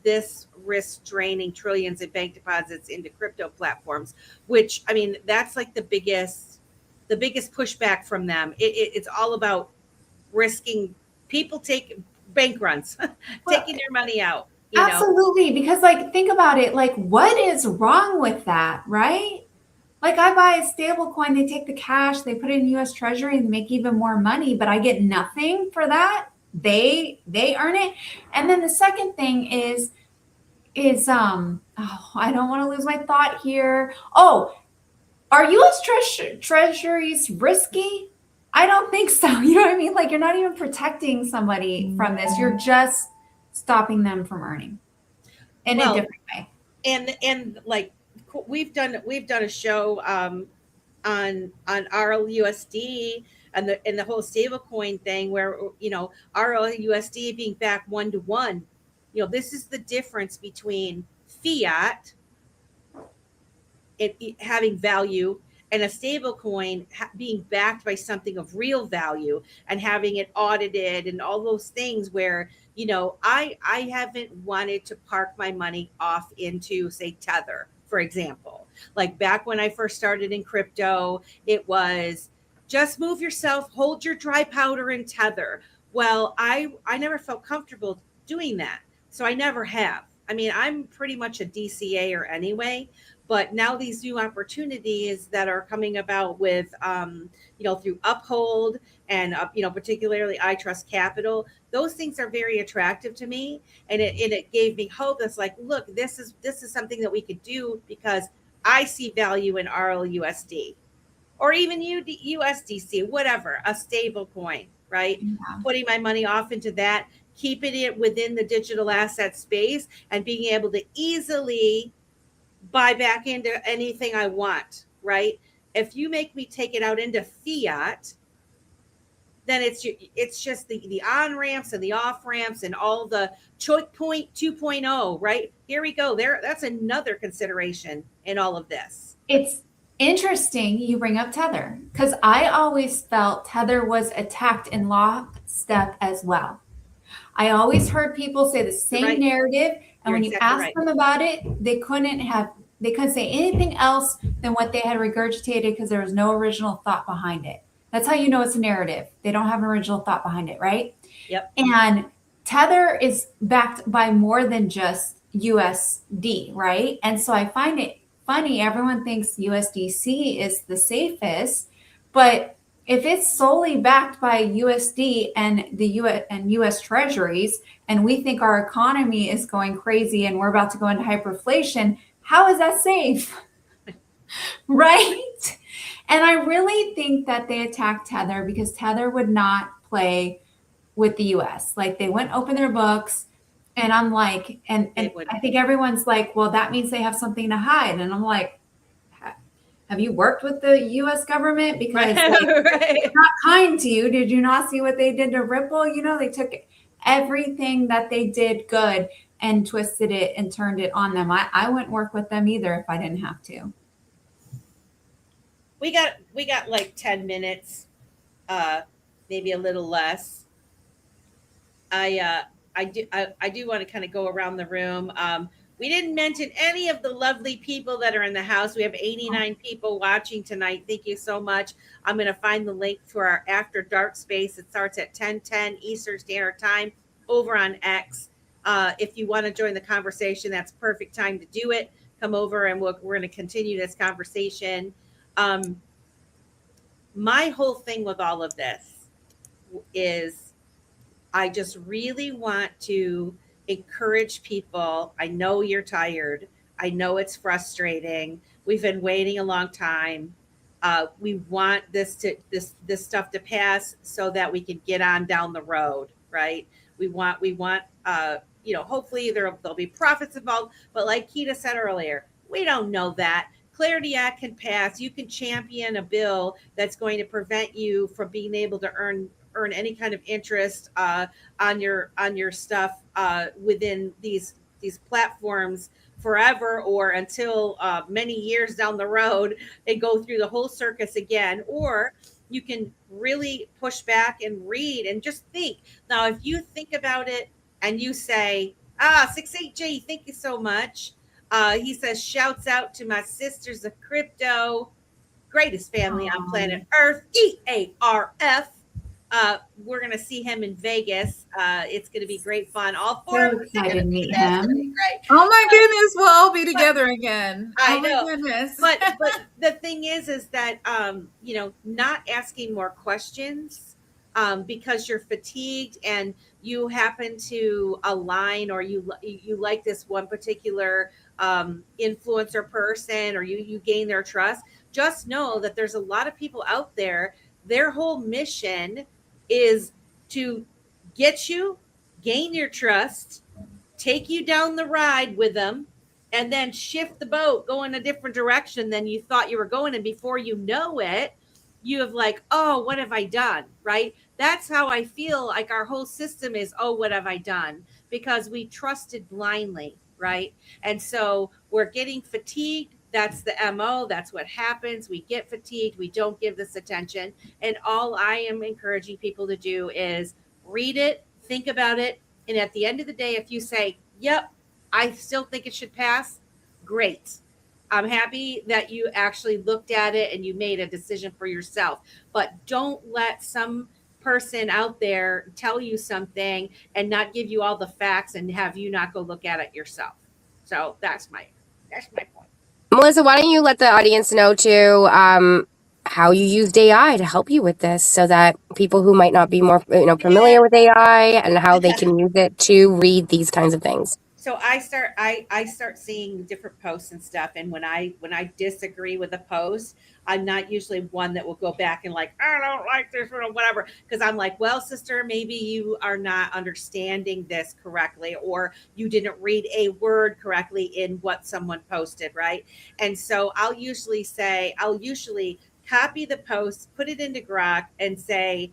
this risks draining trillions in bank deposits into crypto platforms, which, I mean, that's like the biggest pushback from them. It's all about risking people taking bank runs, taking their money out. Absolutely, because like think about it, like what is wrong with that, right? Like I buy a stable coin, they take the cash, they put it in US Treasury and make even more money, but I get nothing for that. They earn it. And then the second thing is I don't want to lose my thought here. Oh, are US treasuries risky? I don't think so. You know what I mean? Like you're not even protecting somebody from this. You're just stopping them from earning in a different way. And like we've done a show on RLUSD and the whole stablecoin thing where, RLUSD being back 1-to-1. This is the difference between fiat it having value and a stable coin being backed by something of real value and having it audited and all those things where, I haven't wanted to park my money off into, say, Tether, for example. Like back when I first started in crypto, it was just move yourself, hold your dry powder in Tether. Well, I never felt comfortable doing that. So I never have. I mean, I'm pretty much a DCA'er anyway, but now these new opportunities that are coming about with, through Uphold and, particularly I Trust Capital, those things are very attractive to me. And it gave me hope. That's like, look, this is something that we could do because I see value in RLUSD or even USDC, whatever, a stable coin, right? Yeah. Putting my money off into that, keeping it within the digital asset space and being able to easily buy back into anything I want, right? If you make me take it out into fiat, then it's just the on-ramps and the off-ramps and all the choke point 2.0, right? Here we go. That's another consideration in all of this. It's interesting you bring up Tether because I always felt Tether was attacked in lockstep as well. I always heard people say the same narrative, and when you asked them about it, they couldn't say anything else than what they had regurgitated because there was no original thought behind it. That's how you know it's a narrative. They don't have an original thought behind it, right? Yep. And Tether is backed by more than just USD, right? And so I find it funny. Everyone thinks USDC is the safest, but if it's solely backed by USD and the US treasuries, and we think our economy is going crazy and we're about to go into hyperinflation, how is that safe? Right? And I really think that they attacked Tether because Tether would not play with the US. Like they wouldn't open their books. And I'm like, and I think everyone's like, well, that means they have something to hide. And I'm like, have you worked with the US government? Because they're not kind to you. Did you not see what they did to Ripple? They took everything that they did good and twisted it and turned it on them. I wouldn't work with them either if I didn't have to. We got like 10 minutes, maybe a little less. I do want to kind of go around the room. We didn't mention any of the lovely people that are in the house. We have 89 people watching tonight. Thank you so much. I'm going to find the link to our After Dark space. It starts at 10:10 Eastern Standard Time over on X. If you want to join the conversation, that's perfect time to do it. Come over and we're going to continue this conversation. My whole thing with all of this is I just really want to encourage people. I know you're tired. I know it's frustrating. We've been waiting a long time. We want this stuff to pass so that we can get on down the road, right? We want, hopefully there'll be profits involved. But like Keda said earlier, we don't know that. Clarity Act can pass. You can champion a bill that's going to prevent you from being able to earn any kind of interest on your stuff within these platforms forever, or until many years down the road and go through the whole circus again. Or you can really push back and read and just think. Now, if you think about it and you say, 68J, thank you so much. He says, shouts out to my sisters of crypto, greatest family on planet Earth, EARF. We're going to see him in Vegas. It's going to be great fun. All four of us are going to meet him. Oh my goodness, we'll all be together again. I oh my know. Goodness. but the thing is that not asking more questions because you're fatigued and you happen to align, or you like this one particular influencer person, or you gain their trust. Just know that there's a lot of people out there. Their whole mission is to get you, gain your trust, take you down the ride with them, and then shift the boat, go in a different direction than you thought you were going. And before you know it, you have like, oh, what have I done? Right? That's how I feel like our whole system is, oh, what have I done? Because we trusted blindly, right? And so we're getting fatigued. That's the MO. That's what happens. We get fatigued. We don't give this attention. And all I am encouraging people to do is read it, think about it. And at the end of the day, if you say, yep, I still think it should pass, great. I'm happy that you actually looked at it and you made a decision for yourself. But don't let some person out there tell you something and not give you all the facts and have you not go look at it yourself. So that's my point. Melissa, why don't you let the audience know too how you used AI to help you with this, so that people who might not be more familiar with AI and how they can use it to read these kinds of things. So I start seeing different posts and stuff, and when I disagree with a post, I'm not usually one that will go back and like, I don't like this or whatever, because I'm like, well, sister, maybe you are not understanding this correctly, or you didn't read a word correctly in what someone posted, right? And so I'll usually copy the post, put it into Grok, and say,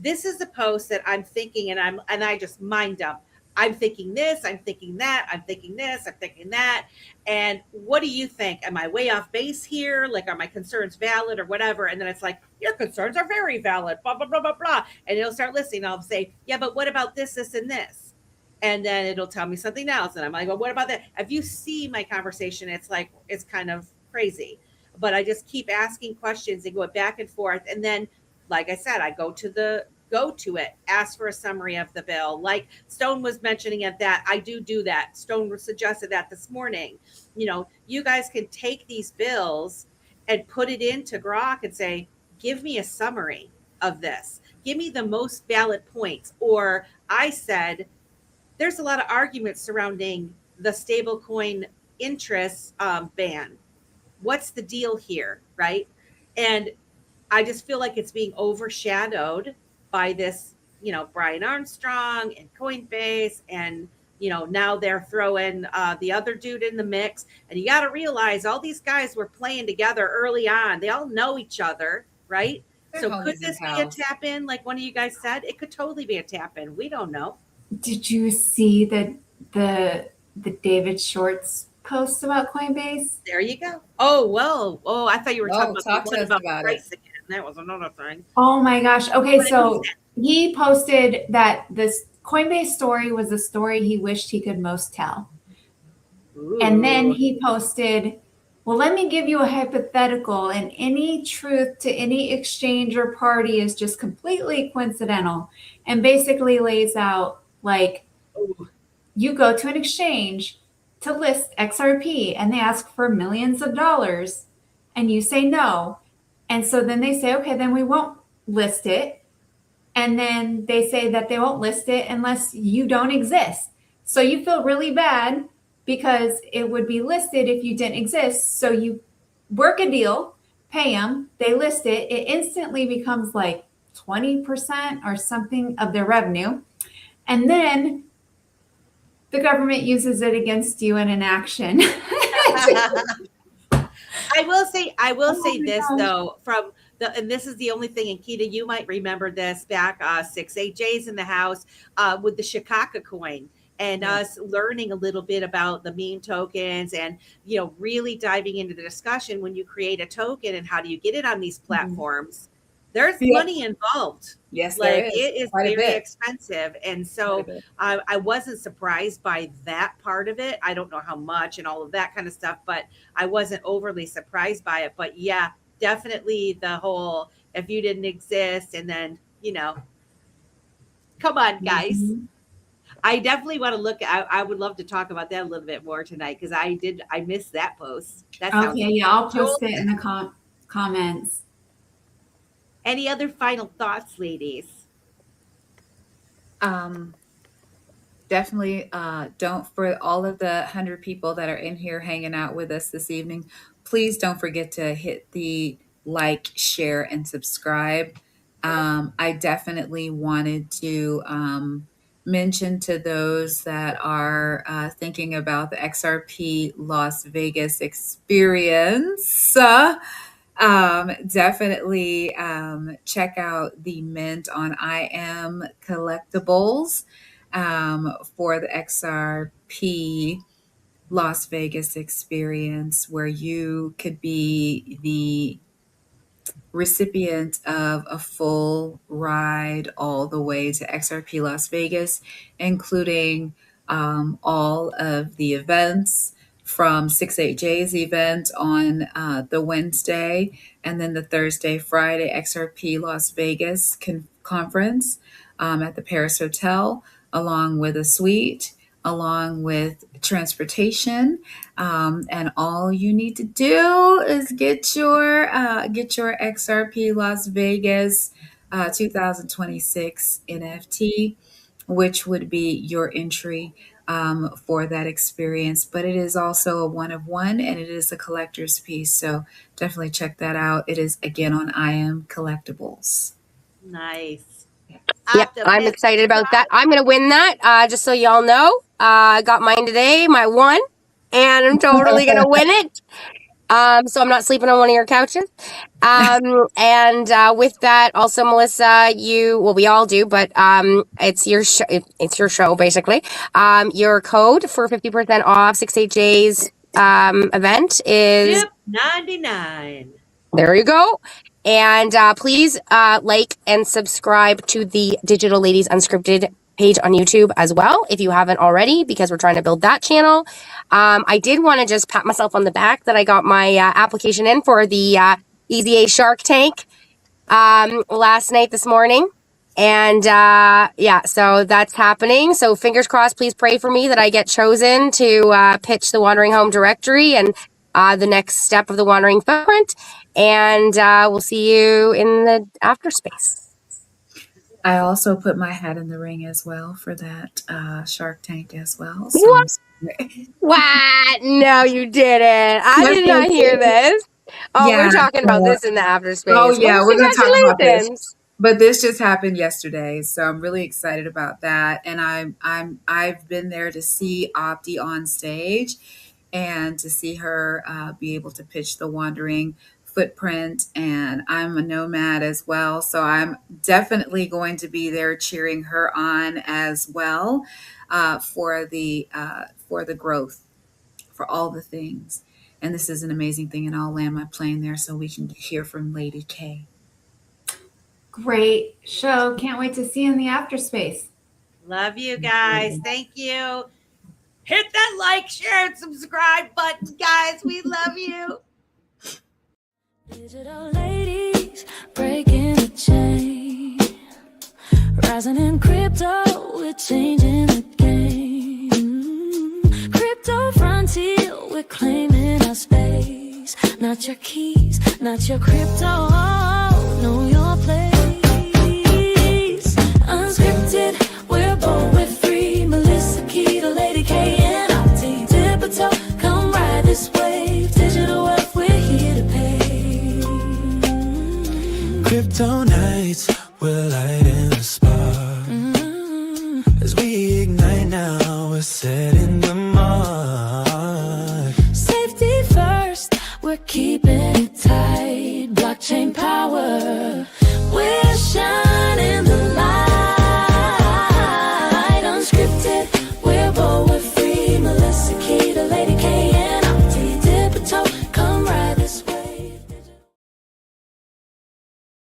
this is the post that I'm thinking, and I just mind dump. I'm thinking this, I'm thinking that, I'm thinking this, I'm thinking that. And what do you think? Am I way off base here? Like, are my concerns valid or whatever? And then it's like, your concerns are very valid, blah, blah, blah, blah, blah. And it'll start listening. I'll say, yeah, but what about this, this, and this? And then it'll tell me something else. And I'm like, well, what about that? If you see my conversation, it's like, it's kind of crazy. But I just keep asking questions and go back and forth. And then, like I said, I go to it, ask for a summary of the bill. Like Stone was mentioning that I do that. Stone suggested that this morning. You guys can take these bills and put it into Grok and say, give me a summary of this. Give me the most valid points. Or I said, there's a lot of arguments surrounding the stablecoin interest ban. What's the deal here, right? And I just feel like it's being overshadowed by this, Brian Armstrong and Coinbase, and, now they're throwing the other dude in the mix. And you got to realize all these guys were playing together early on. They all know each other, right? So could this be a tap in, like one of you guys said? It could totally be a tap in. We don't know. Did you see the David Short's post about Coinbase? There you go. Oh, well. Oh, I thought you were talking about price again. That was another thing. Oh my gosh. Okay, so he posted that this Coinbase story was the story he wished he could most tell. Ooh. And then he posted, well, let me give you a hypothetical, and any truth to any exchange or party is just completely coincidental, and basically lays out like, ooh, you go to an exchange to list XRP and they ask for millions of dollars and you say no. And so then they say, okay, then we won't list it. And then they say that they won't list it unless you don't exist. So you feel really bad because it would be listed if you didn't exist. So you work a deal, pay them, they list it. It instantly becomes like 20% or something of their revenue. And then the government uses it against you in an action. I will say my this gosh. though, and this is the only thing, and Keda, you might remember this back 6-8J's in the house with the Chicago coin and us learning a little bit about the meme tokens and, you know, really diving into the discussion when you create a token and how do you get it on these platforms. There's money involved. Yes, Like there is. it is Quite a very bit. expensive. And so I wasn't surprised by that part of it. I don't know how much and all of that kind of stuff, but I wasn't overly surprised by it. But yeah, definitely the whole, if you didn't exist and then, you know, come on, guys. I definitely want to look at, I would love to talk about that a little bit more tonight because I missed that post. That sounds Okay, yeah, I'll post it in the comments. Any other final thoughts, ladies? Definitely don't, for all of the 100 people that are in here hanging out with us this evening, please don't forget to hit the like, share, and subscribe. I definitely wanted to mention to those that are thinking about the XRP Las Vegas experience, definitely check out the mint on I Am Collectibles for the XRP Las Vegas experience, where you could be the recipient of a full ride all the way to XRP Las Vegas, including all of the events from 6-8J's event on the Wednesday, and then the Thursday, Friday XRP Las Vegas conference at the Paris Hotel, along with a suite, along with transportation. And all you need to do is get your XRP Las Vegas 2026 NFT, which would be your entry for that experience. But it is also a one of one, and it is a collector's piece. So definitely check that out. It is, again, on I Am Collectibles. Nice. Yep, I'm excited about that. I'm going to win that, just so y'all know. I got mine today, my one, and I'm totally going to win it. So I'm not sleeping on one of your couches. And with that, also, Melissa, we all do, but it's your show, basically. Your code for 50% off 6-8J's event is 99. There you go. And please like and subscribe to the Digital Ladies Unscripted page on YouTube as well, if you haven't already, because we're trying to build that channel. I did want to just pat myself on the back that I got my application in for the EZA Shark Tank this morning. And yeah, so that's happening. So fingers crossed, please pray for me that I get chosen to pitch the Wandering Home directory and the next step of the Wandering Footprint. And we'll see you in the after space. I also put my hat in the ring as well for that Shark Tank as well. So What? No, you didn't. I did not hear this. Oh, Yeah, we're talking about this in the after space. Oh, yeah, Well, we're going to talk about this. congratulations. But this just happened yesterday, so I'm really excited about that. And I've been there to see Opti on stage and to see her be able to pitch the Wandering Footprint. And I'm a nomad as well, so I'm definitely going to be there cheering her on as well for the growth, for all the things. And this is an amazing thing, and I'll land my plane there so we can hear from Lady K. Great show. Can't wait to see you in the after space. Love you guys. Thank you. Hit that like, share, and subscribe button, guys. We love you. Digital ladies breaking the chain, rising in crypto, we're changing the game. Crypto frontier, we're claiming our space. Not your keys, not your crypto, know your place. Unscripted, we're bold, we're free. Melissa, Keda, Lady K, and Opti. Dip a toe, come ride this wave. Digital wealth, we're here to pay. Crypto nights, we're lighting a spark as we now, we're setting the mark. Safety first, we're keeping it